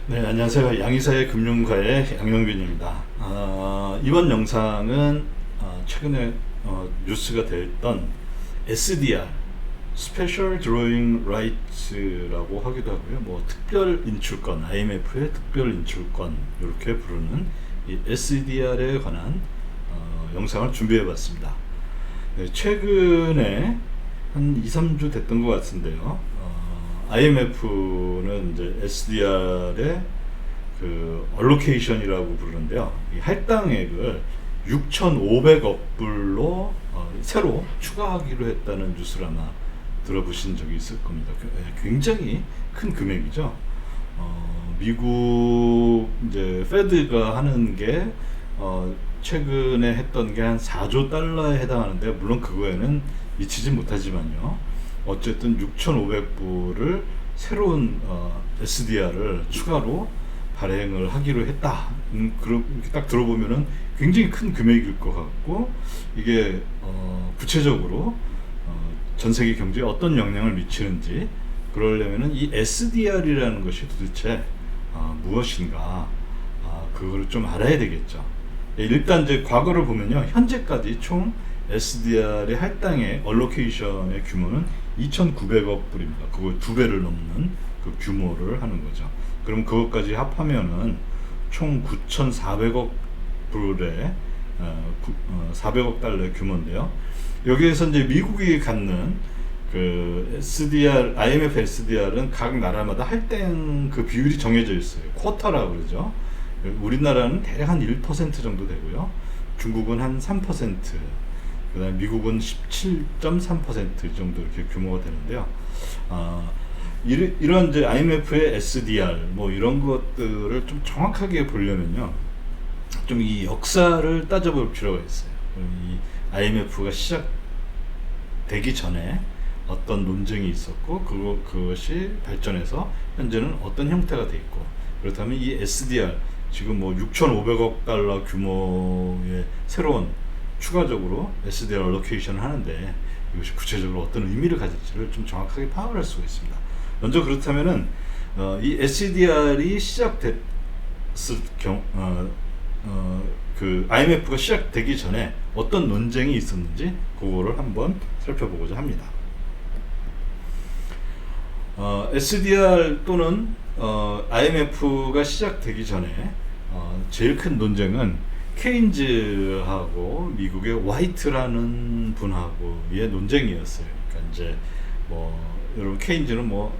네, 안녕하세요. 양희사의 금융가의 양영빈입니다. 이번 영상은 최근에 뉴스가 됐던 SDR, Special Drawing Rights라고 하기도 하고요. 뭐 특별 인출권, IMF의 특별 인출권 이렇게 부르는 이 SDR에 관한 영상을 준비해봤습니다. 네, 최근에 한 2, 3주 됐던 것 같은데요. IMF는 이제 SDR의 그 얼로케이션이라고 부르는데요. 이 할당액을 6,500억 불로 새로 추가하기로 했다는 뉴스를 아마 들어보신 적이 있을 겁니다. 굉장히 큰 금액이죠. 미국 이제 페드가 하는 게 최근에 했던 게 한 4조 달러에 해당하는데, 물론 그거에는 미치지 못하지만요. 어쨌든 6,500불을 새로운 SDR을 추가로 발행을 하기로 했다. 그렇게 딱 들어보면은 굉장히 큰 금액일 것 같고, 이게 구체적으로 전 세계 경제에 어떤 영향을 미치는지, 그러려면은 이 SDR이라는 것이 도대체 무엇인가, 그거를 좀 알아야 되겠죠. 일단 이제 과거를 보면요, 현재까지 총 SDR의 할당의 얼로케이션의 규모는 2,900억 불입니다. 그거 두 배를 넘는 그 규모를 하는 거죠. 그럼 그것까지 합하면은 총 9,400억 불의 400억 달러의 규모인데요. 여기에서 이제 미국이 갖는 그 SDR, IMF SDR은 각 나라마다 할당 그 비율이 정해져 있어요. 쿼터라고 그러죠. 우리나라는 대략 한 1% 정도 되고요. 중국은 한 3%, 그다음에 미국은 17.3% 정도 이렇게 규모가 되는데요. 이런 이제 IMF의 SDR 뭐 이런 것들을 좀 정확하게 보려면요, 좀 이 역사를 따져볼 필요가 있어요. 이 IMF가 시작되기 전에 어떤 논쟁이 있었고, 그것이 발전해서 현재는 어떤 형태가 돼 있고, 그렇다면 이 SDR 지금 뭐 6,500억 달러 규모의 새로운 추가적으로 SDR 얼로케이션을 하는데, 이것이 구체적으로 어떤 의미를 가질지를 좀 정확하게 파악을 할 수가 있습니다. 먼저 그렇다면은 이 SDR이 시작됐을 그 IMF가 시작되기 전에 어떤 논쟁이 있었는지 그거를 한번 살펴보고자 합니다. SDR 또는 IMF가 시작되기 전에 제일 큰 논쟁은 케인즈하고 미국의 화이트라는 분하고의 논쟁이었어요. 그러니까 이제 뭐 여러분 케인즈는 뭐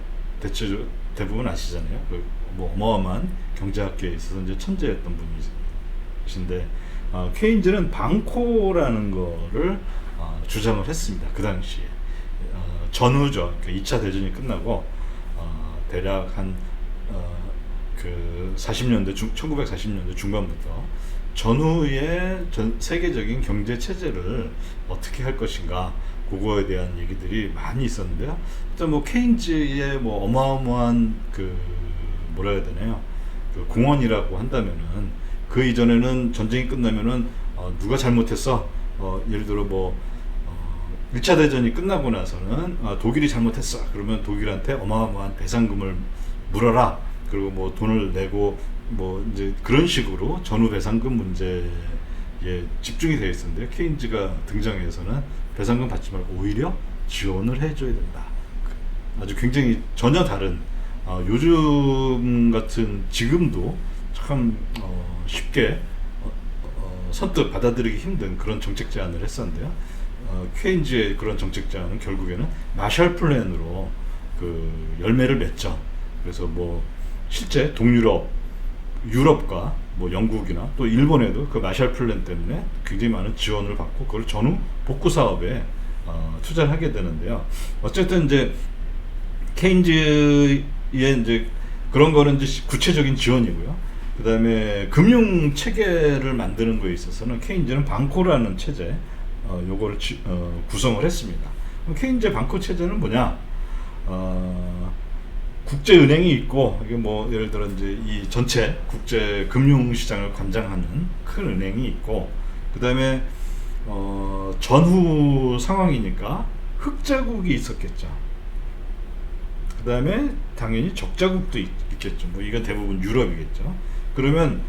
대부분 아시잖아요. 뭐 어마어마한 경제학계에 있어서 이제 천재였던 분이신데, 케인즈는 방코라는 거를 주장을 했습니다. 그 당시에 전후죠. 그러니까 2차 대전이 끝나고 대략 한 그 40년대 1940년대 중반부터 전후의 세계적인 경제 체제를 어떻게 할 것인가, 그거에 대한 얘기들이 많이 있었는데요. 일단 뭐 케인즈의 뭐 어마어마한 그 뭐라 해야 되나요? 그 공헌이라고 한다면은, 그 이전에는 전쟁이 끝나면은 누가 잘못했어? 예를 들어 뭐 1차 대전이 끝나고 나서는 독일이 잘못했어. 그러면 독일한테 어마어마한 배상금을 물어라. 그리고 뭐 돈을 내고 뭐 이제 그런 식으로 전후 배상금 문제에 집중이 되어 있었는데, 케인즈가 등장해서는 배상금 받지 말고 오히려 지원을 해줘야 된다. 아주 굉장히 전혀 다른, 요즘 같은 지금도 참 쉽게 선뜻 받아들이기 힘든 그런 정책 제안을 했었는데요. 케인즈의 그런 정책 제안은 결국에는 마샬 플랜으로 그 열매를 맺죠. 그래서 뭐 실제 동유럽, 유럽과 뭐 영국이나 또 일본에도 그 마샬 플랜 때문에 굉장히 많은 지원을 받고, 그걸 전후 복구 사업에 투자를 하게 되는데요. 어쨌든 이제 케인즈의 이제 그런 거는 이제 구체적인 지원이고요. 그 다음에 금융 체계를 만드는 거에 있어서는 케인즈는 방코라는 체제, 요거를 구성을 했습니다. 그럼 케인즈의 방코 체제는 뭐냐? 국제은행이 있고, 이게 뭐 예를 들어 이제 이 전체 국제 금융 시장을 관장하는 큰 은행이 있고, 그 다음에 전후 상황이니까 흑자국이 있었겠죠. 다음에 당연히 적자국도 있겠죠. 뭐 이건 대부분 유럽이겠죠. 그러면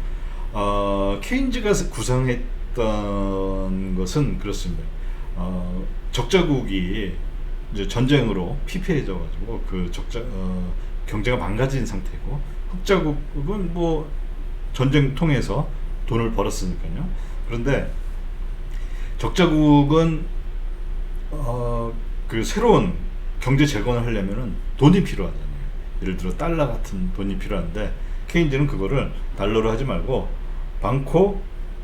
케인즈가 구상했던 것은 그렇습니다. 적자국이 이제 전쟁으로 피폐해져가지고 그 경제가 망가진 상태고, 흑자국은 뭐 전쟁 통해서 돈을 벌었으니까요. 그런데 적자국은 그 새로운 경제 재건을 하려면은 돈이 필요하잖아요. 예를 들어 달러 같은 돈이 필요한데, 케인즈는 그거를 달러로 하지 말고 방코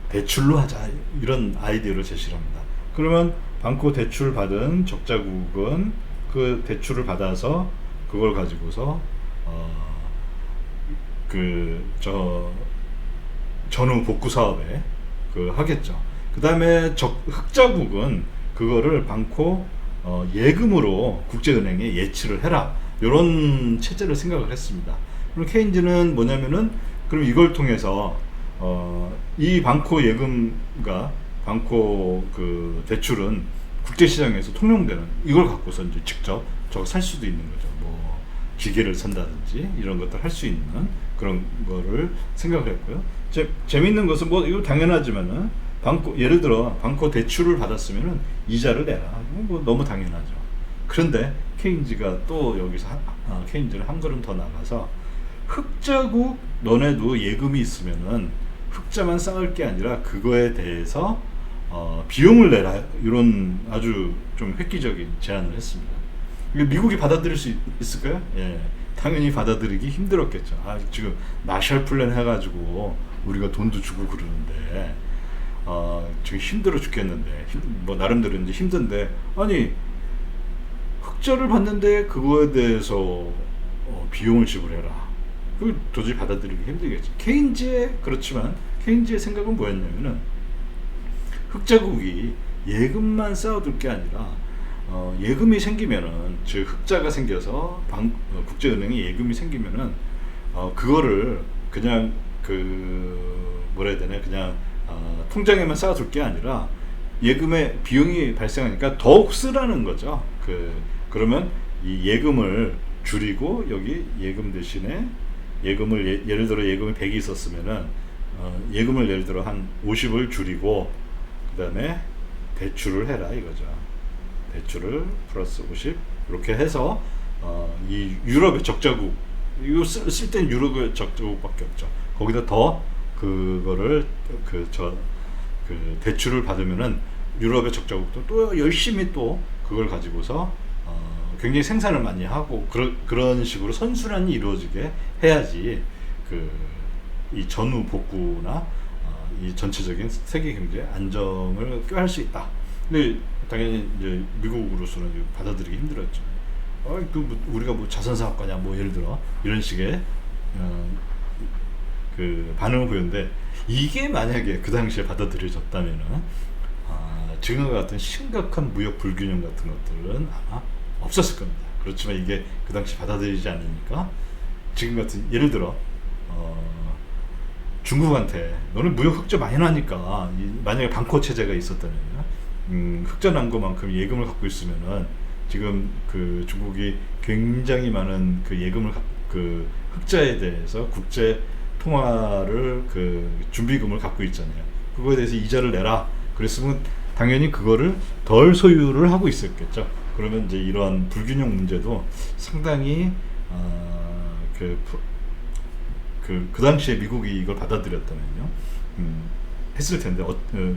대출로 하자, 이런 아이디어를 제시를 합니다. 그러면 방코 대출 받은 적자국은 그 대출을 받아서 그걸 가지고서 전후 복구 사업에 하겠죠. 그 다음에 흑자국은 그거를 방코 예금으로 국제은행에 예치를 해라, 이런 체제를 생각을 했습니다. 그럼 케인즈는 뭐냐면은, 그럼 이걸 통해서 이 방코 예금과 방코 그 대출은 국제시장에서 통용되는, 이걸 갖고서 이제 직접 저거 살 수도 있는 거죠. 뭐 기계를 산다든지 이런 것들 할 수 있는 그런 거를 생각을 했고요. 재밌는 것은 뭐 이거 당연하지만은, 예를 들어 방코 대출을 받았으면은 이자를 내라, 뭐 너무 당연하죠. 그런데 케인즈가 또 여기서 케인즈는 한 걸음 더 나가서, 흑자국 너네도 예금이 있으면은 흑자만 쌓을 게 아니라 그거에 대해서 비용을 내라, 이런 아주 좀 획기적인 제안을 했습니다. 이거 미국이 받아들일 수 있을까요? 예, 당연히 받아들이기 힘들었겠죠. 지금 마셜 플랜 해가지고 우리가 돈도 주고 그러는데 지금 힘들어 죽겠는데, 뭐 나름대로 이제 힘든데, 아니 흑자를 받는데 그거에 대해서 비용을 지불해라, 그 도저히 받아들이기 힘들겠죠. 그렇지만 케인즈의 생각은 뭐였냐면은, 흑자국이 예금만 쌓아둘 게 아니라 예금이 생기면은, 즉 흑자가 생겨서 국제은행에 예금이 생기면은 그거를 그냥 뭐라 해야 되나, 그냥 통장에만 쌓아둘 게 아니라 예금에 비용이 발생하니까 더욱 쓰라는 거죠. 그러면 이 예금을 줄이고, 여기 예금 대신에 예금을 예를 들어 예금이 100이 있었으면은 예금을 예를 들어 한 50을 줄이고, 그 다음에 대출을 해라 이거죠. 대출을 플러스 50 이렇게 해서 이 유럽의 적자국, 이거 쓸 땐 유럽의 적자국밖에 없죠. 거기다 더 그거를 대출을 받으면은 유럽의 적자국도 또 열심히 또 그걸 가지고서 굉장히 생산을 많이 하고, 그런 식으로 선순환이 이루어지게 해야지 이 전후 복구나 이 전체적인 세계 경제 안정을 꾀할 수 있다. 근데 당연히 이제 미국으로서는 받아들이기 힘들었죠. 우리가 뭐 자선사업가냐, 뭐 예를 들어 이런 식의 반응을 보였는데, 이게 만약에 그 당시에 받아들여졌다면은 지금과 같은 심각한 무역 불균형 같은 것들은 아마 없었을 겁니다. 그렇지만 이게 그 당시 받아들이지 않으니까, 지금 같은, 예를 들어 중국한테 너는 무역 흑자 많이 나니까, 만약에 방코 체제가 있었다면 흑자 난 것만큼 예금을 갖고 있으면은, 지금 중국이 굉장히 많은 예금을 흑자에 대해서 국제 통화를 준비금을 갖고 있잖아요. 그거에 대해서 이자를 내라 그랬으면 당연히 그거를 덜 소유를 하고 있었겠죠. 그러면 이제 이러한 불균형 문제도 상당히 그 당시에 미국이 이걸 받아들였다면요, 했을 텐데,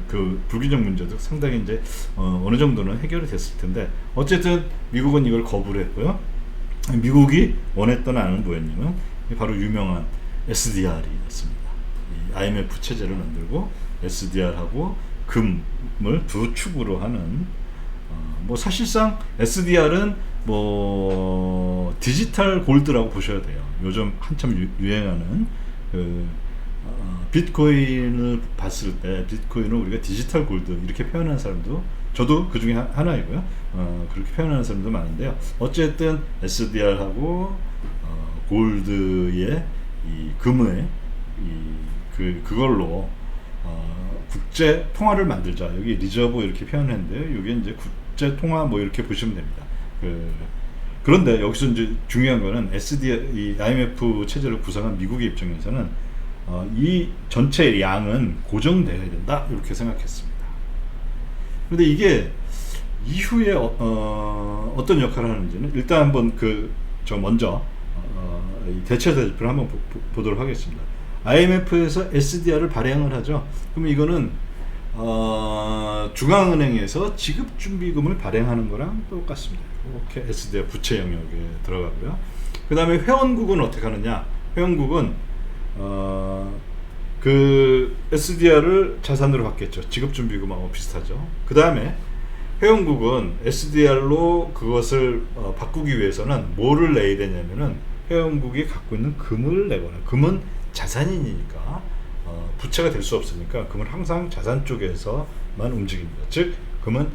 그 불균형 문제도 상당히 이제 어느 정도는 해결이 됐을 텐데, 어쨌든 미국은 이걸 거부를 했고요. 미국이 원했던 안은 뭐였냐면, 바로 유명한 SDR이었습니다. IMF 체제를 만들고 SDR하고 금을 두 축으로 하는, 뭐 사실상 SDR은 뭐 디지털 골드라고 보셔야 돼요. 요즘 한참 유행하는 비트코인을 봤을 때, 비트코인을 우리가 디지털 골드 이렇게 표현하는 사람도, 저도 그 중에 하나이고요. 그렇게 표현하는 사람도 많은데요. 어쨌든 SDR하고 골드의 이 금의 그걸로 국제 통화를 만들자. 여기 리저브 이렇게 표현했는데요. 이게 이제 국제 통화 뭐 이렇게 보시면 됩니다. 그 그런데 여기서 이제 중요한 거는 이 IMF 체제를 구성한 미국의 입장에서는 이 전체 양은 고정되어야 된다 이렇게 생각했습니다. 그런데 이게 이후에 어떤 역할을 하는지는 일단 한번 먼저 이 대체 대조표를 한번 보도록 하겠습니다. IMF에서 SDR을 발행을 하죠. 그럼 이거는 중앙은행에서 지급준비금을 발행하는 거랑 똑같습니다. 이렇게 SDR 부채 영역에 들어가고요. 그 다음에 회원국은 어떻게 하느냐? 회원국은 그 SDR을 자산으로 받겠죠. 지급준비금하고 비슷하죠. 그 다음에 회원국은 SDR로 그것을 바꾸기 위해서는 뭐를 내야 되냐면은 회원국이 갖고 있는 금을 내거나, 금은 자산이니까 부채가 될 수 없으니까 금은 항상 자산 쪽에서만 움직입니다. 즉 금은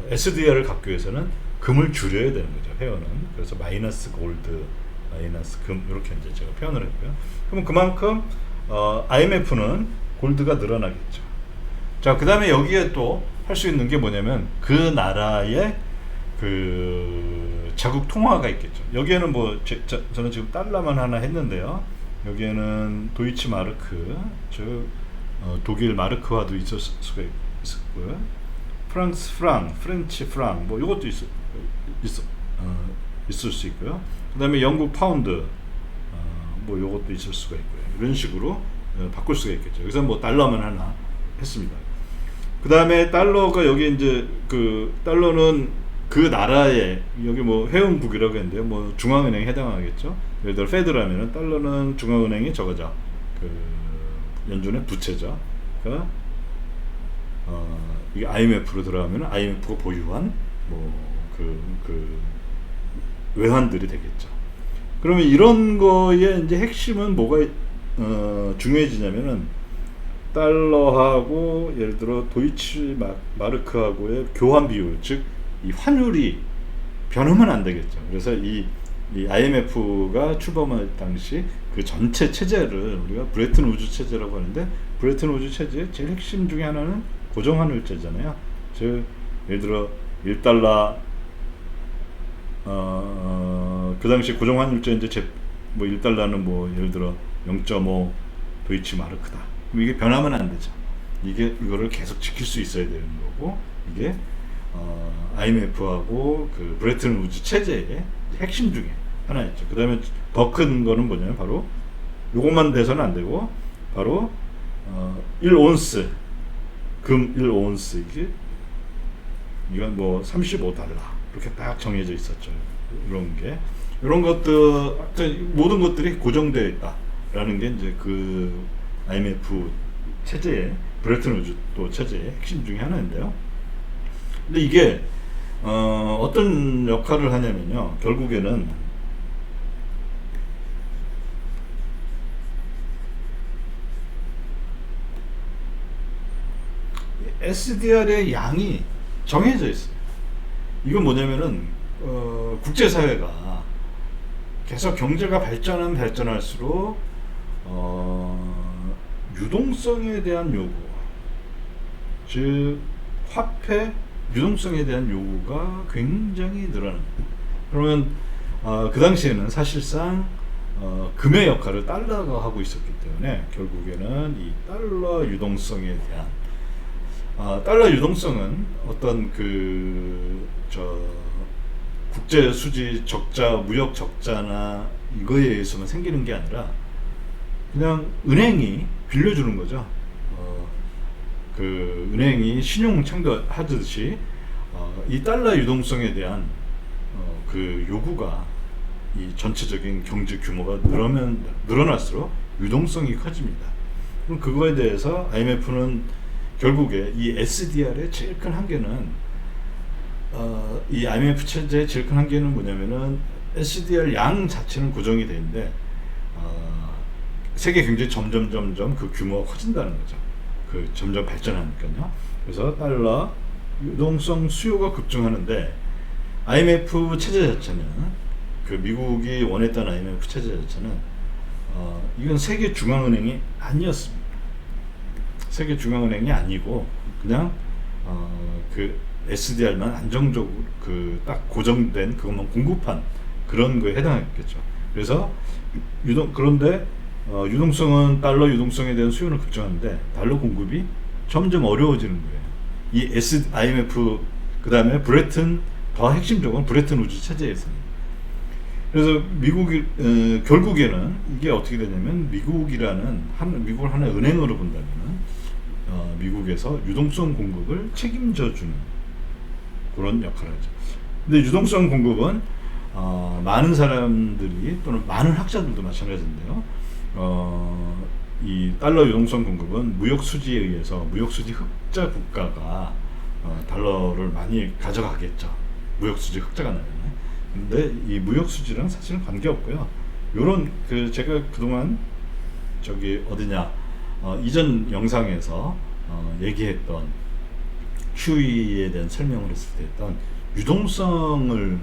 SDR을 갖기 위해서는 금을 줄여야 되는 거죠. 회원은. 그래서 마이너스 골드, 마이너스 금 이렇게 이제 제가 표현을 했고요. 그럼 그만큼 IMF는 골드가 늘어나겠죠. 자, 그 다음에 여기에 또 할 수 있는 게 뭐냐면 그 나라의 그 자국 통화가 있겠죠. 여기에는 뭐 저는 지금 달러만 하나 했는데요. 여기에는 도이치 마르크, 즉 독일 마르크화도 있을 수가 있었고요. 프랑스 프랑, 프렌치 프랑, 뭐 이것도 있을 수 있고요. 그다음에 영국 파운드, 뭐 이것도 있을 수가 있고요. 이런 식으로 바꿀 수가 있겠죠. 여기서 뭐 달러만 하나 했습니다. 그 다음에 달러가 여기 이제 그 달러는 그 나라의 여기 뭐 회원국이라고 했는데요. 뭐 중앙은행에 해당하겠죠. 예를 들어 페드라면은 달러는 중앙은행이 저거죠. 그 연준의 부채죠. 그러니까 이게 IMF로 들어가면 IMF가 보유한 뭐 그 외환들이 되겠죠. 그러면 이런 거의 이제 핵심은 뭐가 중요해지냐면은 달러하고 예를 들어 도이치 마르크하고의 교환 비율, 즉 이 환율이 변하면 안 되겠죠. 그래서 이 IMF가 출범할 당시 그 전체 체제를 우리가 브레튼 우즈 체제라고 하는데, 브레튼 우즈 체제의 제일 핵심 중에 하나는 고정 환율제잖아요. 즉 예를 들어 1달러 그 당시 고정 환율제 이제 뭐 1달러는 뭐 예를 들어 0.5 도이치 마르크다. 이게 변하면 안 되죠. 이거를 계속 지킬 수 있어야 되는 거고, 이게 IMF하고 그 브레튼 우즈 체제의 핵심 중에 하나였죠. 그 다음에 더 큰 거는 뭐냐면 바로 이것만 돼서는 안 되고, 바로 1온스 금 1온스, 이건 뭐 35달러 이렇게 딱 정해져 있었죠. 이런 것들, 모든 것들이 고정되어 있다라는 게 이제 그 IMF 체제의 브레튼 우즈 또 체제의 핵심 중에 하나인데요. 근데 이게 어떤 역할을 하냐면요. 결국에는 SDR의 양이 정해져 있어요. 이건 뭐냐면은 국제사회가 계속 경제가 발전할수록 유동성에 대한 요구, 즉 화폐 유동성에 대한 요구가 굉장히 늘어납니다. 그러면 그 당시에는 사실상 금의 역할을 달러가 하고 있었기 때문에 결국에는 이 달러 유동성에 대한 달러 유동성은 어떤 국제 수지 적자, 무역 적자나 이거에 의해서만 생기는 게 아니라 그냥 은행이 빌려주는 거죠. 그 은행이 신용 창조하듯이 이 달러 유동성에 대한 그 요구가 이 전체적인 경제 규모가 늘어날수록 유동성이 커집니다. 그럼 그거에 대해서 IMF는 결국에 이 SDR의 제일 큰 한계는 이 IMF 체제의 제일 큰 한계는 뭐냐면은 SDR 양 자체는 고정이 되는데 세계 경제 점점 그 규모가 커진다는 거죠. 그 점점 발전하니까요. 그래서 달러 유동성 수요가 급증하는데 IMF 체제 자체는 그 미국이 원했던 IMF 체제 자체는 이건 세계 중앙은행이 아니었습니다. 세계 중앙은행이 아니고 그냥 그 SDR만 안정적으로 그 딱 고정된 그것만 공급한 그런 거에 해당했겠죠. 그래서 그런데 유동성은 달러 유동성에 대한 수요는 급증하는데 달러 공급이 점점 어려워지는 거예요. 이 IMF 그 다음에 브레튼 더 핵심적으로 브레튼 우주 체제에서는. 그래서 미국이 결국에는 이게 어떻게 되냐면 미국을 하나의 은행으로 본다면은 미국에서 유동성 공급을 책임져 주는 그런 역할을 하죠. 근데 유동성 공급은 많은 사람들이 또는 많은 학자들도 마찬가지인데요. 이 달러 유동성 공급은 무역 수지에 의해서 무역 수지 흑자 국가가 달러를 많이 가져가겠죠. 무역 수지 흑자가 나면. 근데 이 무역 수지랑 사실은 관계 없고요. 요런 제가 그동안 저기 어디냐 이전 영상에서 얘기했던 QE에 대한 설명을 했을 때 했던 유동성을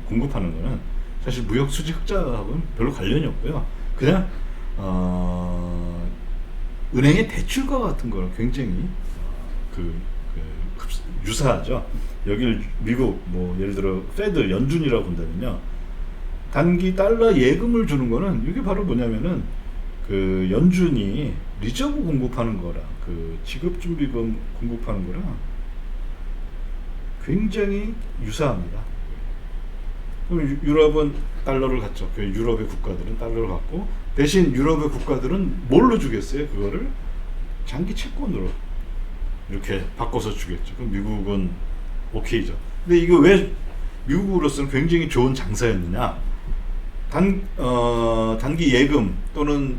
공급하는 거는 사실 무역 수지 흑자하고는 별로 관련이 없고요. 그냥 은행의 대출과 같은 거랑 굉장히 유사하죠. 여기를 미국 뭐 예를 들어 페드 연준이라고 본다면요. 단기 달러 예금을 주는 거는 이게 바로 뭐냐면은 연준이 리저브 공급하는 거랑 지급준비금 공급하는 거랑 굉장히 유사합니다. 그럼 유럽은 달러를 갖죠. 유럽의 국가들은 달러를 갖고 대신 유럽의 국가들은 뭘로 주겠어요? 그거를 장기 채권으로 이렇게 바꿔서 주겠죠. 그럼 미국은 오케이죠. 근데 이거 왜 미국으로서는 굉장히 좋은 장사였느냐? 단기 예금 또는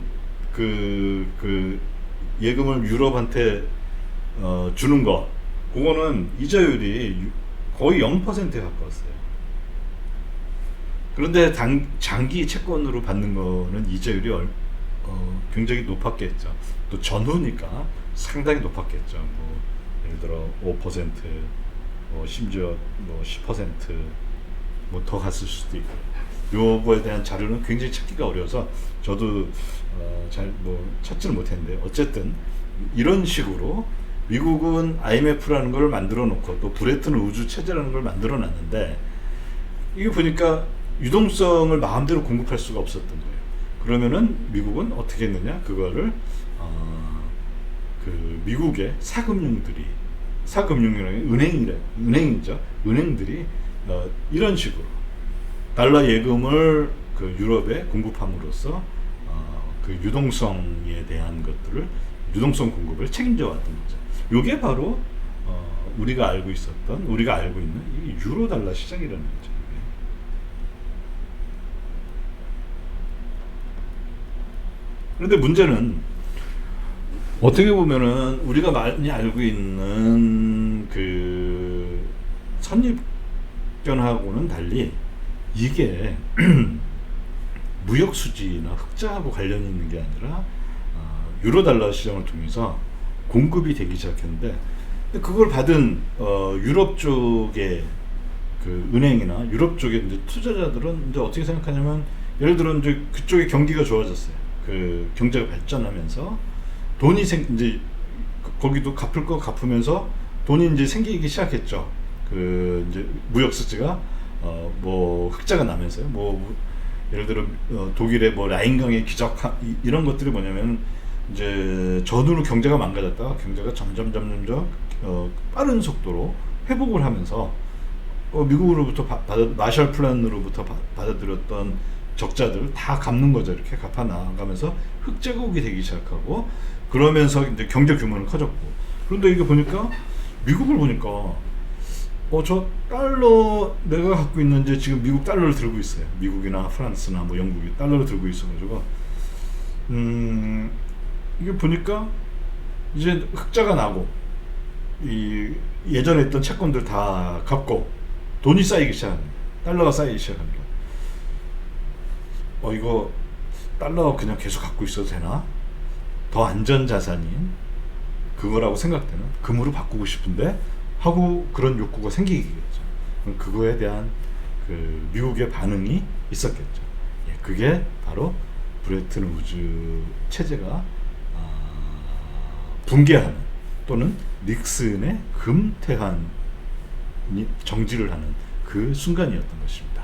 예금을 유럽한테 주는 거, 그거는 이자율이 거의 0%에 가까웠어요. 그런데 장기 채권으로 받는 거는 이자율이 굉장히 높았겠죠. 또 전후니까 상당히 높았겠죠. 뭐 예를 들어 5%, 심지어 10%, 더 갔을 수도 있고. 요거에 대한 자료는 굉장히 찾기가 어려워서 저도 잘 찾지는 못했는데, 어쨌든 이런 식으로 미국은 IMF라는 걸 만들어 놓고 또 브레튼 우주 체제라는 걸 만들어 놨는데, 이게 보니까 유동성을 마음대로 공급할 수가 없었던 거예요. 그러면은 미국은 어떻게 했느냐? 그거를 미국의 사금융이라는 은행이죠. 은행들이 이런 식으로 달러 예금을 유럽에 공급함으로써 유동성에 대한 것들을, 유동성 공급을 책임져 왔던 거죠. 이게 바로 우리가 알고 있는 이 유로 달러 시장이라는 거죠. 그런데 문제는 어떻게 보면은 우리가 많이 알고 있는 선입견하고는 달리 이게 무역 수지나 흑자하고 관련이 있는 게 아니라 유로 달러 시장을 통해서 공급이 되기 시작했는데, 그걸 받은 유럽 쪽의 은행이나 유럽 쪽의 이제 투자자들은 이제 어떻게 생각하냐면, 예를 들어 이제 그쪽의 경기가 좋아졌어요. 경제가 발전하면서 돈이 이제 거기도 갚을 거 갚으면서 돈이 이제 생기기 시작했죠. 이제 무역 수지가 흑자가 나면서요. 예를 들어 독일의 라인강의 기적 이런 것들이 뭐냐면, 이제 전후로 경제가 망가졌다가 경제가 점점 빠른 속도로 회복을 하면서 미국으로부터 마셜 플랜으로부터 받아들였던 적자들을 다 갚는 거죠. 이렇게 갚아 나가면서 흑자국이 되기 시작하고, 그러면서 이제 경제 규모는 커졌고. 그런데 이게 보니까 미국을 보니까 저 달러 내가 갖고 있는지, 지금 미국 달러를 들고 있어요. 미국이나 프랑스나 영국이 달러를 들고 있어가지고 이게 보니까 이제 흑자가 나고 예전에 있던 채권들 다 갚고 돈이 쌓이기 시작합니다. 달러가 쌓이기 시작합니다. 이거 달러 그냥 계속 갖고 있어도 되나? 더 안전 자산인 그거라고 생각되는 금으로 바꾸고 싶은데 하고, 그런 욕구가 생기겠죠. 그거에 대한 미국의 반응이 있었겠죠. 그게 바로 브레튼 우즈 체제가 붕괴하는 또는 닉슨의 금태한이 정지를 하는 그 순간이었던 것입니다.